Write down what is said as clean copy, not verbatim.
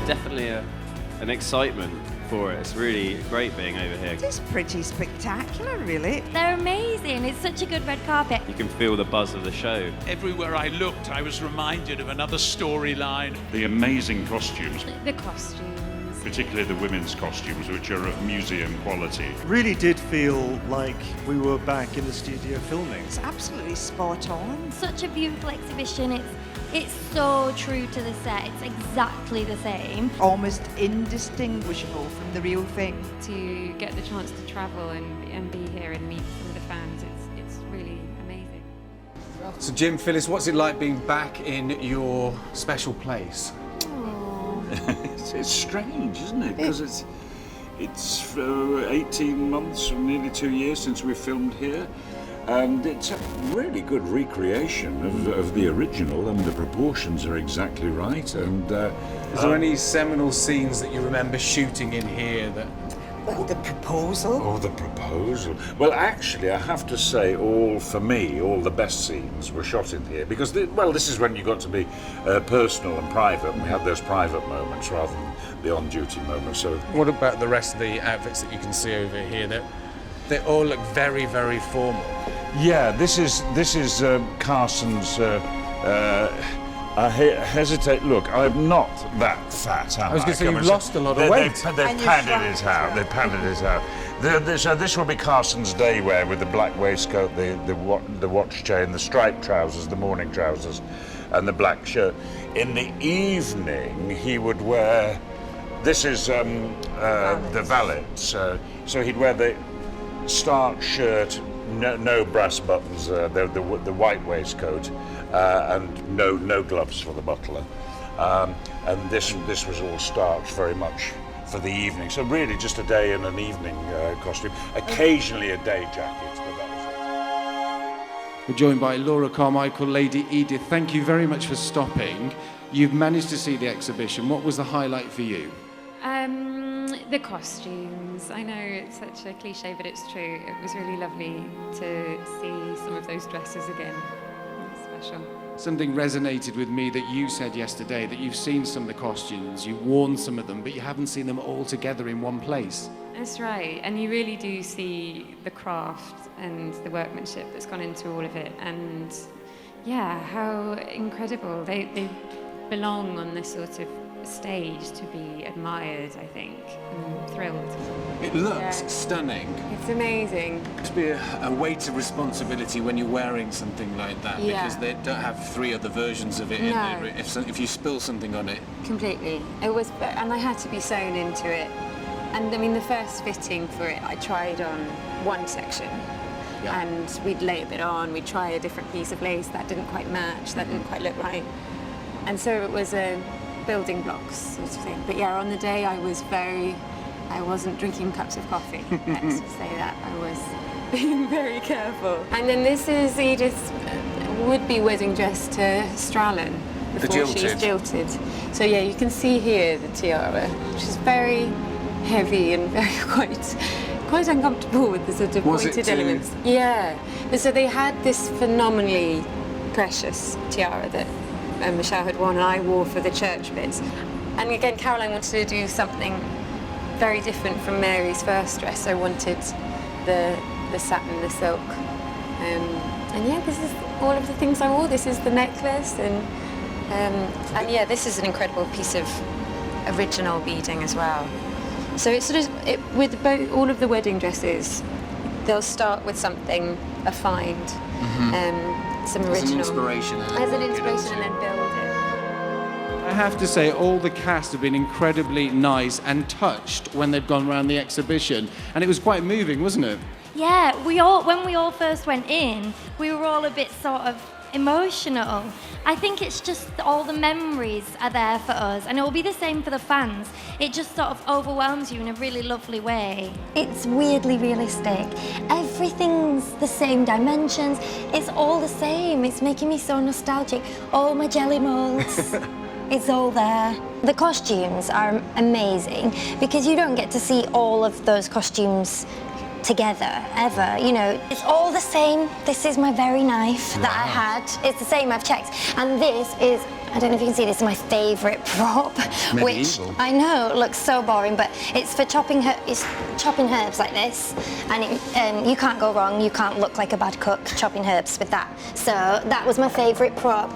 definitely an excitement for it. It's really great being over here. It's pretty spectacular, really. They're amazing. It's such a good red carpet. You can feel the buzz of the show. Everywhere I looked, I was reminded of another storyline. The amazing costumes, The costumes. particularly the women's costumes, which are of museum quality. Really did feel like we were back in the studio filming. It's absolutely spot on. Such a beautiful exhibition. It's so true to the set. It's exactly the same. Almost indistinguishable from the real thing. To get the chance to travel and be here and meet some of the fans, it's really amazing. So Jim, Phyllis, what's it like being back in your special place? It's strange, isn't it? Because it's 18 months, or nearly 2 years since we filmed here. And it's a really good recreation of the original, and the proportions are exactly right. And Is there any seminal scenes that you remember shooting in here that... Well, the proposal. Oh, the proposal. Well, actually, I have to say, for me, all the best scenes were shot in here. Because, this is when you got to be personal and private, and we had those private moments rather than the on-duty moments. So, What about the rest of the outfits that you can see over here? They all look very, very formal. yeah, this is Carson's. I hesitate. Look, I'm not that fat. I was going to say, you've lost a lot of weight. They've padded it out. They've padded it out. So this will be Carson's day wear with the black waistcoat, the watch chain, the striped trousers, the morning trousers, and the black shirt. In the evening, he would wear. This is the valet. So he'd wear the starch shirt, no brass buttons, the white waistcoat, and no gloves for the butler. And this was all starch very much for the evening. So really just a day and an evening costume. Occasionally a day jacket, but that was it. We're joined by Laura Carmichael, Lady Edith. Thank you very much for stopping. You've managed to see the exhibition. What was the highlight for you? The costumes. I know it's such a cliche, but it's true. It was really lovely to see some of those dresses again. It's special. Something resonated with me that you said yesterday, that you've seen some of the costumes, you've worn some of them, but you haven't seen them all together in one place. That's right, and you really do see the craft and the workmanship that's gone into all of it, and yeah, how incredible. They belong on this sort of stage to be admired, I think. I'm thrilled. It looks stunning. It's amazing. It must be a weight of responsibility when you're wearing something like that, because they don't have 3 other versions of it in there. If you spill something on it. Completely. It was, and I had to be sewn into it. And I mean, the first fitting for it, I tried on one section. Yeah. And we'd lay a bit on, we'd try a different piece of lace that didn't quite match, that didn't quite look right. And so it was a building blocks sort of thing. But yeah, on the day I wasn't drinking cups of coffee. Let's just say that. I was being very careful. And then this is Edith's would-be wedding dress to Strallen before she's jilted. So yeah, you can see here the tiara, which is very heavy and very quite uncomfortable with the sort of pointed elements. Yeah. And so they had this phenomenally precious tiara that Michelle had worn and I wore for the church bits. And again, Caroline wanted to do something very different from Mary's first dress. I wanted the satin, the silk. And yeah, this is all of the things I wore. This is the necklace and yeah, this is an incredible piece of original beading as well. So it's sort of, with all of the wedding dresses, they'll start with something, a find, some original. As an inspiration. As an inspiration and then build it. I have to say, all the cast have been incredibly nice and touched when they've gone around the exhibition. And it was quite moving, wasn't it? Yeah, when we all first went in, we were all a bit sort of emotional. I think it's just all the memories are there for us, and it will be the same for the fans. It just sort of overwhelms you in a really lovely way. It's weirdly realistic. Everything's the same dimensions. It's all the same. It's making me so nostalgic. All my jelly molds. It's all there. The costumes are amazing because you don't get to see all of those costumes together ever, you know. It's all the same. This is my very knife that I had. It's the same, I've checked. And this is, I don't know if you can see, this is my favourite prop, which I know looks so boring, but it's for chopping herbs like this, and you can't go wrong. You can't look like a bad cook chopping herbs with that. So that was my favourite prop.